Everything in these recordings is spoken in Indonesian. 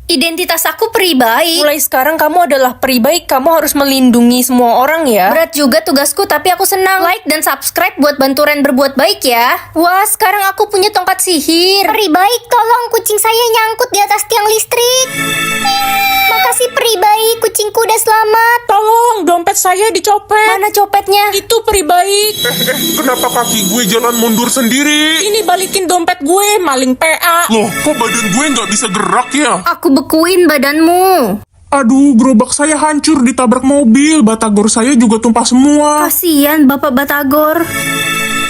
Identitas aku peri baik. Mulai sekarang kamu adalah peri baik. Kamu harus melindungi semua orang ya. Berat juga tugasku, tapi aku senang. Like dan subscribe buat bantu Ren berbuat baik ya. Wah, sekarang aku punya tongkat sihir. Peri baik, tolong kucing saya nyangkut di atas tiang listrik. Makasih peri baik, kucingku udah selamat. Tolong, dompet saya dicopet. Mana copetnya? Itu peri baik. Kenapa kaki gue jalan mundur sendiri? Ini balikin dompet gue, maling PA. Loh, kok badan gue nggak bisa gerak ya? Aku bekuin badanmu. Aduh, gerobak saya hancur ditabrak mobil. Batagor saya juga tumpah semua. Kasian Bapak Batagor.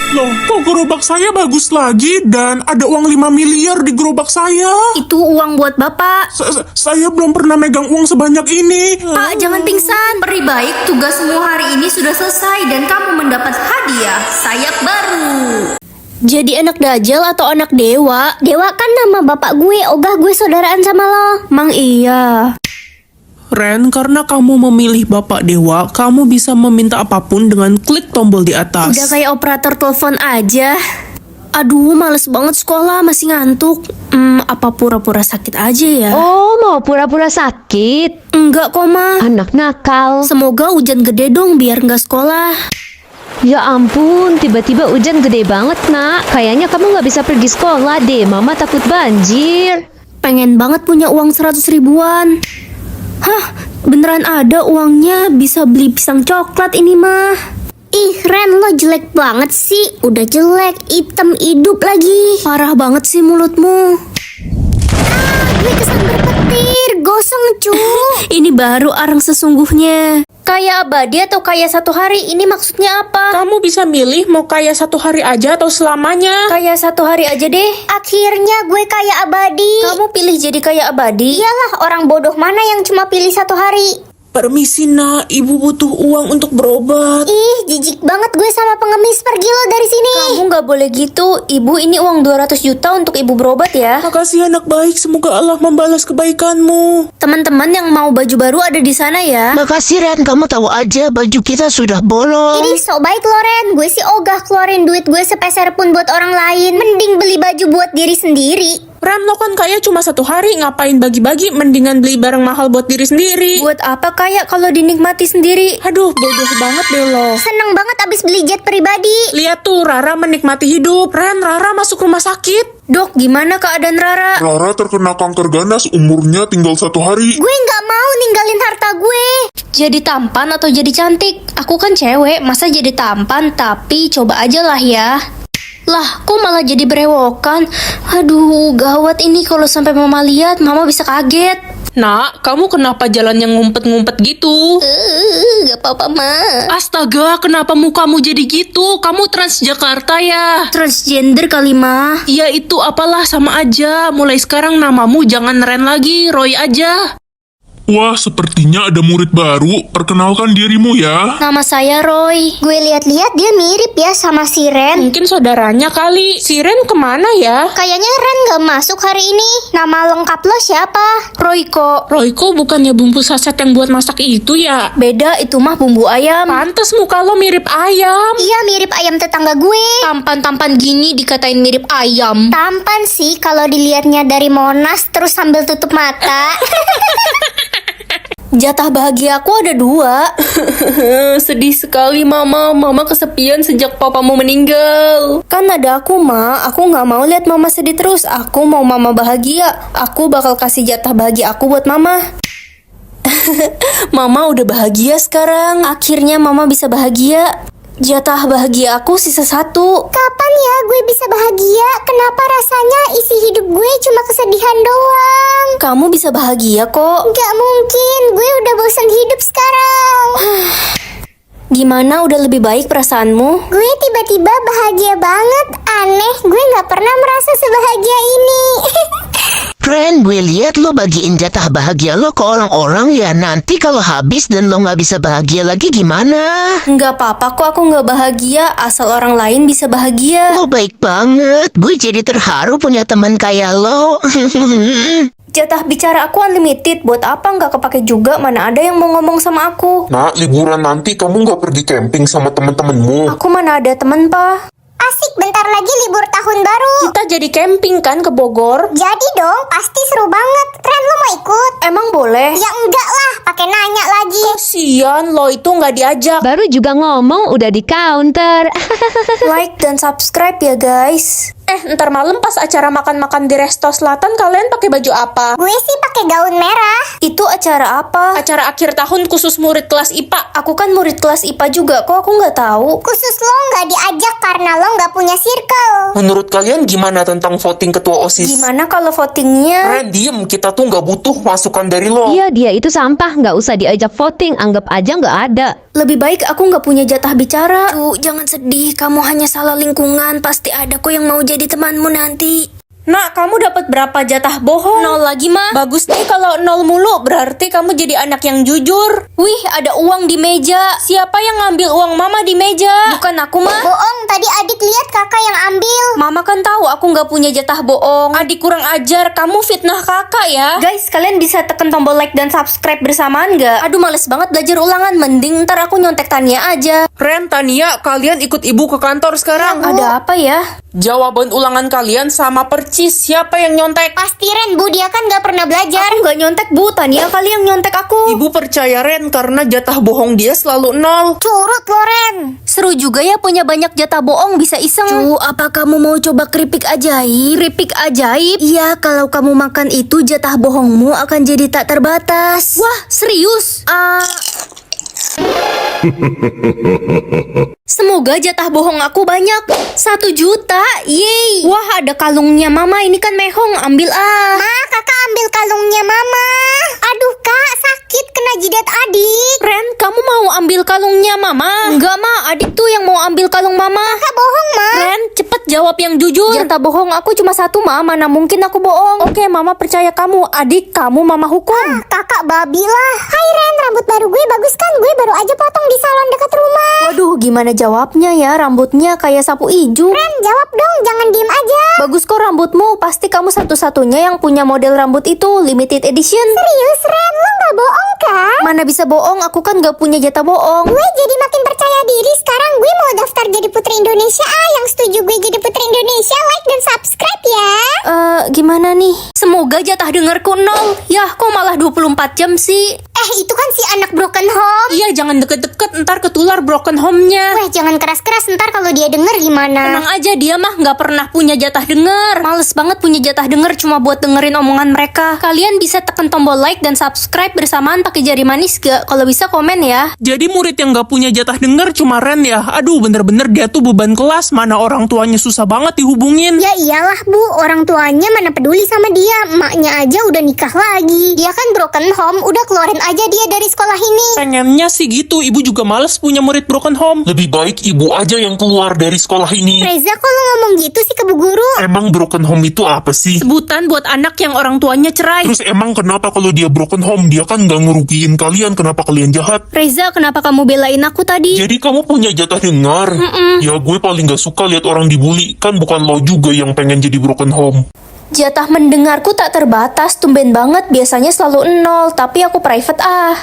Loh, kok gerobak saya bagus lagi? Dan ada uang 5 miliar di gerobak saya. Itu uang buat Bapak. Saya belum pernah megang uang sebanyak ini. Pak, jangan pingsan. Peri baik, tugasmu hari ini sudah selesai dan kamu mendapat hadiah sayap baru. Jadi anak Dajjal atau anak dewa? Dewa kan nama bapak gue, ogah gue saudaraan sama lo. Mang iya. Ren, karena kamu memilih Bapak Dewa, kamu bisa meminta apapun dengan klik tombol di atas. Udah kayak operator telepon aja. Aduh, males banget sekolah, masih ngantuk. Apa pura-pura sakit aja ya? Oh, mau pura-pura sakit? Enggak kok, Ma. Anak nakal. Semoga hujan gede dong biar nggak sekolah. Ya ampun, tiba-tiba hujan gede banget, Nak. Kayaknya kamu nggak bisa pergi sekolah deh. Mama takut banjir. Pengen banget punya uang 100 ribuan. Hah, beneran ada uangnya, bisa beli pisang coklat ini mah. Ih, Ren, lo jelek banget sih. Udah jelek, hitam hidup lagi. Parah banget sih mulutmu. Gue kesambar petir, gosong cu. Ini baru arang sesungguhnya. Kaya abadi atau kaya satu hari, ini maksudnya apa? Kamu bisa milih mau kaya 1 hari aja atau selamanya. Kaya satu hari aja deh. Akhirnya gue kaya abadi. Kamu pilih jadi kaya abadi? Iyalah, orang bodoh mana yang cuma pilih 1 hari? Permisi, Nak. Ibu butuh uang untuk berobat. Ih, jijik banget gue sama pengemis. Pergi lo dari sini. Kamu nggak boleh gitu. Ibu, ini uang 200 juta untuk ibu berobat ya. Makasih anak baik. Semoga Allah membalas kebaikanmu. Teman-teman yang mau baju baru ada di sana ya. Makasih Ren, kamu tahu aja baju kita sudah bolong. Ini so baik lo Ren. Gue sih ogah keluarin duit gue sepeser pun buat orang lain. Mending beli baju buat diri sendiri. Ren, lo kan kaya cuma 1 hari. Ngapain bagi-bagi? Mendingan beli barang mahal buat diri sendiri. Buat apa kaya kalau dinikmati sendiri? Aduh, bodoh banget deh lo. Seneng banget abis beli jet pribadi. Lihat tuh, Rara menikmati hidup. Ren, Rara masuk rumah sakit. Dok, gimana keadaan Rara? Rara terkena kanker ganas, umurnya tinggal 1 hari. Gue nggak mau ninggalin harta gue. Jadi tampan atau jadi cantik? Aku kan cewek, masa jadi tampan? Tapi coba aja lah ya. Lah, kok malah jadi berewokan? Aduh, gawat ini kalau sampai mama lihat, mama bisa kaget. Nak, kamu kenapa jalan yang ngumpet-ngumpet gitu? Gak apa-apa, Ma. Astaga, kenapa mukamu jadi gitu? Kamu Transjakarta ya? Transgender kali, Ma. Iya itu apalah sama aja. Mulai sekarang namamu jangan Ren lagi, Roy aja. Wah, sepertinya ada murid baru. Perkenalkan dirimu ya. Nama saya Roy. Gue lihat-lihat dia mirip ya sama si Ren. Mungkin saudaranya kali. Si Ren kemana ya? Kayaknya Ren gak masuk hari ini. Nama lengkap lo siapa? Royko. Royko bukannya bumbu saset yang buat masak itu ya? Beda, itu mah bumbu ayam. Pantes muka lo mirip ayam. Iya, mirip ayam tetangga gue. Tampan-tampan gini dikatain mirip ayam. Tampan sih kalau dilihatnya dari Monas terus sambil tutup mata. Jatah bahagia aku ada 2. Sedih sekali mama. Mama kesepian sejak papamu meninggal. Kan ada aku, Ma. Aku gak mau lihat mama sedih terus. Aku mau mama bahagia. Aku bakal kasih jatah bahagia aku buat mama. Mama udah bahagia sekarang. Akhirnya mama bisa bahagia. Jatah bahagia aku sisa 1. Kapan ya gue bisa bahagia? Kenapa rasanya isi hidup gue cuma kesedihan doang? Kamu bisa bahagia kok. Gak mungkin, gue udah bosan hidup sekarang. Gimana, udah lebih baik perasaanmu? Gue tiba-tiba bahagia banget. Aneh, gue gak pernah merasa sebahagia ini. Ren, gue lihat lo bagiin jatah bahagia lo ke orang-orang ya. Nanti kalau habis dan lo nggak bisa bahagia lagi gimana? Nggak apa-apa kok, aku nggak bahagia. Asal orang lain bisa bahagia. Lo baik banget. Gue jadi terharu punya teman kayak lo. Jatah bicara aku unlimited. Buat apa nggak kepake juga? Mana ada yang mau ngomong sama aku? Nak, liburan nanti kamu nggak pergi camping sama temen-temenmu. Aku mana ada temen, Pa. Asik, bentar lagi libur tahun baru. Kita jadi camping kan ke Bogor? Jadi dong, pasti seru banget. Ren, lo mau ikut? Lagian lo itu nggak diajak. Baru juga ngomong udah di counter. Like dan subscribe ya guys. Ntar malam pas acara makan-makan di Resto Selatan kalian pakai baju apa? Gue sih pakai gaun merah. Itu acara apa? Acara akhir tahun khusus murid kelas IPA. Aku kan murid kelas IPA juga, kok aku nggak tahu. Khusus lo nggak diajak karena lo nggak punya circle. Menurut kalian gimana tentang voting ketua OSIS? Gimana kalau votingnya? Ren, diem. Kita tuh nggak butuh masukan dari lo. Iya, dia itu sampah, nggak usah diajak voting, anggap aja nggak ada. Lebih baik aku nggak punya jatah bicara. Jangan sedih, kamu hanya salah lingkungan. Pasti ada kok yang mau jadi temanmu nanti. Nak, kamu dapat berapa jatah bohong? 0 lagi mah. Bagus deh kalau 0 mulu, berarti kamu jadi anak yang jujur. Wih, ada uang di meja. Siapa yang ngambil uang mama di meja? Bukan aku mah. Bohong, tadi adik lihat kakak yang ambil. Mama kan tahu aku nggak punya jatah bohong. Adik kurang ajar, kamu fitnah kakak ya. Guys, kalian bisa tekan tombol like dan subscribe bersamaan nggak? Aduh, males banget belajar ulangan. Mending ntar aku nyontek Tania aja. Ren, Tania, kalian ikut ibu ke kantor sekarang. Ada apa ya? Jawaban ulangan kalian sama percis. Siapa yang nyontek? Pasti Ren, Bu. Dia kan nggak pernah belajar. Aku nggak nyontek, Bu. Tania kali yang nyontek aku. Ibu percaya Ren karena jatah bohong dia selalu 0. Curut lo, Ren. Seru juga ya punya banyak jatah bohong, bisa iseng. Cu, apa kamu mau coba keripik ajaib? Keripik ajaib? Iya, kalau kamu makan itu jatah bohongmu akan jadi tak terbatas. Wah, serius? Semoga jatah bohong aku banyak. 1 juta, yeay. Wah, ada kalungnya mama, ini kan mehong, ambil ah. Ma, kakak ambil kalungnya mama. Aduh kak, sakit kena jidat adik. Ren, kamu mau ambil kalungnya mama? Enggak ma, adik tuh yang mau ambil kalung mama. Kakak bohong ma. Ren, cepet jawab yang jujur. Jatah bohong aku cuma 1 ma, mana mungkin aku bohong. Oke, mama percaya kamu. Adik, kamu mama hukum. Kakak babi lah. Hai Ren, rambut baru gue bagus kan? Gue baru aja potong di salon dekat rumah. Waduh, gimana jawabnya ya? Rambutnya kayak sapu ijuk. Ren, jawab dong, jangan diem aja. Bagus kok rambutmu, pasti kamu satu-satunya yang punya model rambut itu, limited edition. Serius Ren, lo gak bohong kan? Mana bisa bohong, aku kan gak punya jatah bohong. Gue jadi makin percaya diri, sekarang gue mau daftar jadi Putri Indonesia. Yang setuju gue jadi Putri Indonesia, like dan subscribe ya. Gimana nih? Semoga jatah dengarku 0. Yah, kok malah 24 jam sih? Itu kan si anak broken home. Iya, jangan deket-deket, ntar ketular broken home-nya. Weh, jangan keras-keras, ntar kalau dia denger gimana? Tenang aja, dia mah nggak pernah punya jatah denger. Males banget punya jatah denger cuma buat dengerin omongan mereka. Kalian bisa tekan tombol like dan subscribe bersamaan pakai jari manis gak? Kalau bisa komen ya. Jadi murid yang gak punya jatah denger cuma Ren ya? Aduh, bener-bener dia tuh beban kelas. Mana orang tuanya susah banget dihubungin. Ya iyalah bu, orang tuanya mana peduli sama dia. Emaknya aja udah nikah lagi. Dia kan broken home, udah keluarin aja dia dari sekolah ini. Pengennya sih gitu, ibu juga males punya murid broken home. Lebih baik ibu aja yang keluar dari sekolah ini. Reza, kok lo ngomong gitu sih ke bu guru? Emang broken home itu apa sih? Sebutan buat anak yang orang tuanya cerai. Terus emang kenapa kalau dia broken home? Dia kan gak ngerugiin kalian, kenapa kalian jahat? Reza, kenapa kamu belain aku tadi? Jadi kamu punya jatah dengar? Ya gue paling gak suka lihat orang dibully. Kan bukan lo juga yang pengen jadi broken home. Jatah mendengarku tak terbatas, tumben banget, biasanya selalu 0, tapi aku private ah.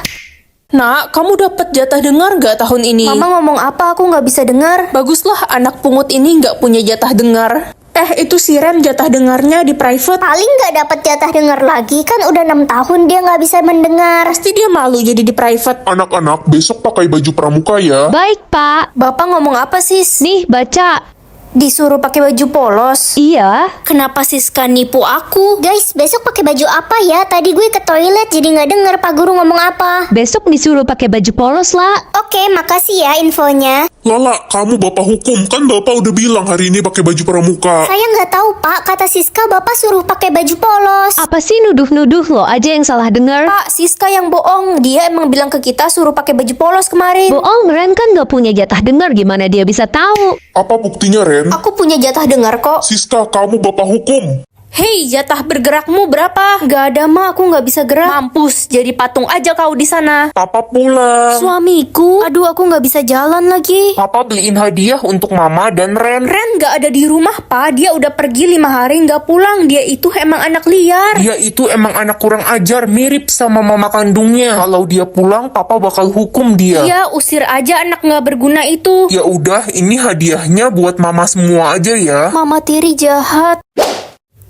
Nak, kamu dapat jatah dengar gak tahun ini? Mama ngomong apa, aku nggak bisa dengar. Baguslah anak pungut ini nggak punya jatah dengar. Itu si Ren jatah dengarnya di private. Paling nggak dapat jatah dengar lagi, kan udah 6 tahun dia nggak bisa mendengar. Pasti dia malu jadi di private. Anak-anak, besok pakai baju pramuka ya. Baik, Pak. Bapak ngomong apa sis? Nih, baca. Disuruh pakai baju polos. Iya. Kenapa Siska nipu aku? Guys, besok pakai baju apa ya? Tadi gue ke toilet jadi nggak dengar Pak Guru ngomong apa. Besok disuruh pakai baju polos lah. Oke, makasih ya infonya. Lala, kamu bapak hukum. Kan bapak udah bilang hari ini pakai baju pramuka. Saya nggak tahu Pak, kata Siska Bapak suruh pakai baju polos. Apa sih nuduh-nuduh lo aja yang salah dengar? Pak, Siska yang bohong. Dia emang bilang ke kita suruh pakai baju polos kemarin. Bohong, Ren kan gak punya jatah dengar, gimana dia bisa tahu? Apa buktinya, Ren? Aku punya jatah dengar kok. Siska, kamu bapak hukum. Hei, jatah bergerakmu berapa? Gak ada ma, aku nggak bisa gerak. Mampus, jadi patung aja kau di sana. Papa pulang. Suamiku, aduh aku nggak bisa jalan lagi. Papa beliin hadiah untuk Mama dan Ren. Ren gak ada di rumah, Pa. Dia udah pergi 5 hari gak pulang. Dia itu emang anak liar. Dia itu emang anak kurang ajar, mirip sama mama kandungnya. Kalau dia pulang, Papa bakal hukum dia. Ya, usir aja anak gak berguna itu. Ya udah, ini hadiahnya buat Mama semua aja ya. Mama tiri jahat.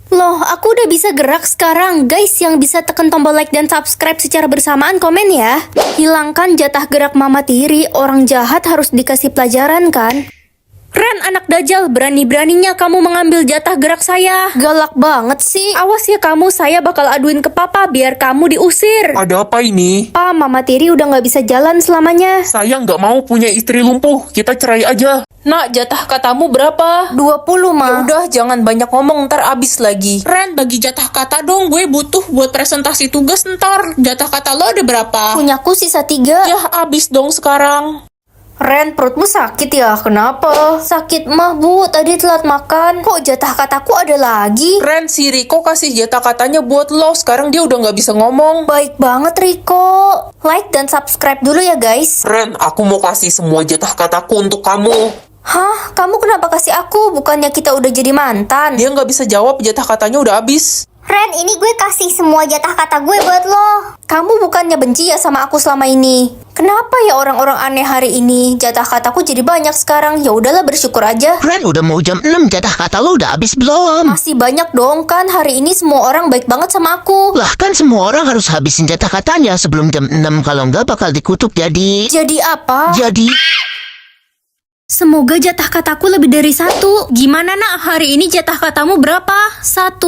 Loh, aku udah bisa gerak sekarang. Guys, yang bisa tekan tombol like dan subscribe secara bersamaan, komen ya. Hilangkan jatah gerak Mama Tiri. Orang jahat harus dikasih pelajaran kan? Ren, anak dajal, berani-beraninya kamu mengambil jatah gerak saya. Galak banget sih. Awas ya kamu, saya bakal aduin ke papa biar kamu diusir. Ada apa ini? Pa, Mama Tiri udah nggak bisa jalan selamanya. Saya nggak mau punya istri lumpuh. Kita cerai aja. Nak, jatah katamu berapa? 20, Ma. Udah, jangan banyak ngomong, ntar abis lagi. Ren, bagi jatah kata dong, gue butuh buat presentasi tugas ntar. Jatah kata lo ada berapa? Punyaku sisa 3. Ya, abis dong sekarang. Ren, perutmu sakit ya? Kenapa? Sakit mah, Bu. Tadi telat makan. Kok jatah kataku ada lagi? Ren, si Riko kasih jatah katanya buat lo. Sekarang dia udah nggak bisa ngomong. Baik banget, Riko. Like dan subscribe dulu ya, guys. Ren, aku mau kasih semua jatah kataku untuk kamu. Hah? Kamu kenapa kasih aku? Bukannya kita udah jadi mantan? Dia nggak bisa jawab, jatah katanya udah habis. Ren, ini gue kasih semua jatah kata gue buat lo. Kamu bukannya benci ya sama aku selama ini? Kenapa ya orang-orang aneh hari ini? Jatah kataku jadi banyak sekarang. Ya udahlah, bersyukur aja. Ren, udah mau jam 6, jatah kata lo udah habis belum? Masih banyak dong kan. Hari ini semua orang baik banget sama aku. Lah kan semua orang harus habisin jatah katanya sebelum jam 6, kalau nggak bakal dikutuk jadi... Jadi apa? Jadi... Semoga jatah kataku lebih dari 1. Gimana nak, hari ini jatah katamu berapa? 1.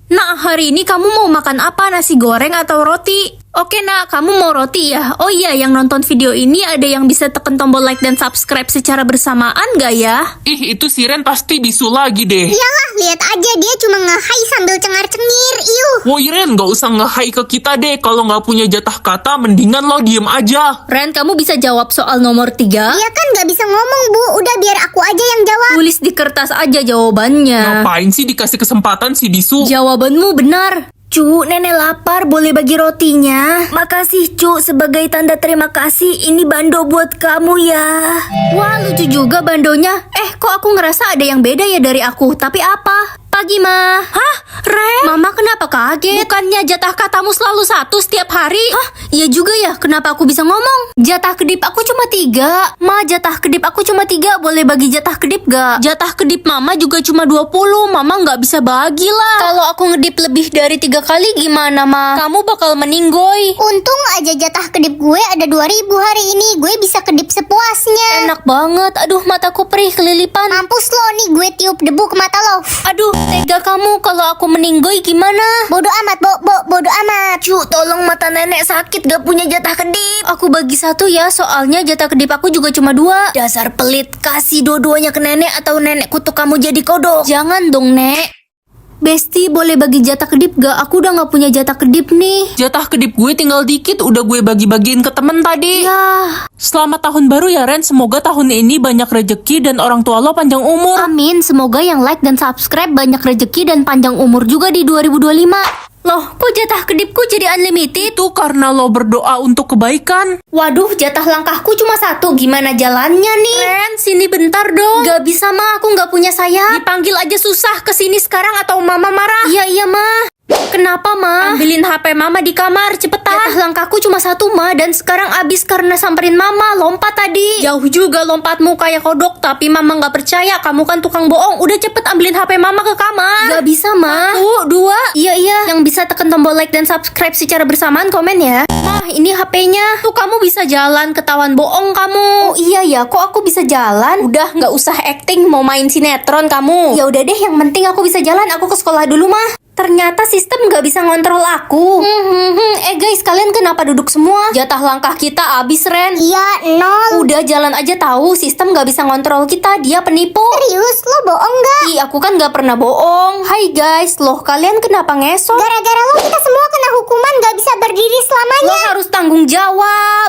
Nak, hari ini kamu mau makan apa? Nasi goreng atau roti? Oke nak, kamu mau roti ya? Oh iya, yang nonton video ini ada yang bisa tekan tombol like dan subscribe secara bersamaan gak ya? Ih, itu si Ren pasti bisu lagi deh. Iyalah, lihat aja dia cuma nge-hai sambil cengar-cengir. Iuh. Woi Ren, gak usah nge-hai ke kita deh. Kalau gak punya jatah kata, mendingan lo diem aja. Ren, kamu bisa jawab soal nomor 3? Dia kan gak bisa ngomong, Bu. Udah biar aku aja yang jawab. Tulis di kertas aja jawabannya. Ngapain sih dikasih kesempatan si bisu? Jawabanmu benar. Cu, nenek lapar, boleh bagi rotinya? Makasih, Cu. Sebagai tanda terima kasih, ini bando buat kamu ya. Wah, lucu juga bandonya. Kok aku ngerasa ada yang beda ya dari aku? Tapi apa? Pagi, Ma. Hah? Ren? Mama kenapa kaget? Bukannya jatah katamu selalu 1 setiap hari? Hah? Iya juga ya, kenapa aku bisa ngomong? Jatah kedip aku cuma 3. Ma, jatah kedip aku cuma 3. Boleh bagi jatah kedip gak? Jatah kedip Mama juga cuma 20. Mama gak bisa bagi lah. Kalau aku ngedip lebih dari 3 kali gimana, Ma? Kamu bakal meninggoy. Untung aja jatah kedip gue ada 2.000 hari ini. Gue bisa kedip sepuasnya. Enak banget. Aduh, mataku perih kelilipan. Mampus lo nih, gue tiup debu ke mata lo. Aduh, tega kamu. Kalau aku meninggoy gimana? Bodoh amat, bodoh amat. Cu, tolong mata nenek sakit, gak punya jatah kedip. Aku bagi 1 ya, soalnya jatah kedip aku juga cuma 2. Dasar pelit, kasih dua-duanya ke nenek atau nenek kutuk kamu jadi kodok. Jangan dong, Nek. Besti, boleh bagi jatah kedip gak? Aku udah gak punya jatah kedip nih. Jatah kedip gue tinggal dikit, udah gue bagi-bagiin ke temen tadi. Ya, Selamat tahun baru ya Ren, semoga tahun ini banyak rejeki dan orang tua lo panjang umur. amin. Semoga yang like dan subscribe banyak rezeki dan panjang umur juga di 2025. Loh, kok jatah kedipku jadi unlimited? Itu karena lo berdoa untuk kebaikan. Waduh, jatah langkahku cuma 1. Gimana jalannya nih? Ren, sini bentar dong. Gak bisa, Ma. Aku gak punya sayap. Dipanggil aja susah. Kesini sekarang atau Mama marah. Iya, Ma. Kenapa, Ma? Ambilin HP Mama di kamar, cepetan. Jatah langkahku cuma 1, Ma. Dan sekarang abis karena samperin Mama. Lompat tadi. Jauh juga lompatmu kayak kodok. Tapi Mama gak percaya. Kamu kan tukang bohong. Udah cepet ambilin HP Mama ke kamar. Gak bisa, Ma. 1, 2. Iya. Yang bisa tekan tombol like dan subscribe secara bersamaan, komen ya. Ma, ini HP-nya. Tuh kamu bisa jalan, ketahuan bohong kamu. Oh iya ya, kok aku bisa jalan? Udah, gak usah acting. Mau main sinetron kamu. Ya udah deh, yang penting aku bisa jalan. Aku ke sekolah dulu, mah. Ternyata sistem gak bisa ngontrol aku. Guys, kalian kenapa duduk semua? Jatah langkah kita abis, Ren. Iya, 0. Udah jalan aja tahu, sistem gak bisa ngontrol kita, dia penipu. Serius, lo bohong gak? Ih, aku kan gak pernah bohong. Hai guys, loh kalian kenapa ngesot? Gara-gara lo kita semua kena hukuman gak bisa berdiri selamanya. Lo harus tanggung jawab.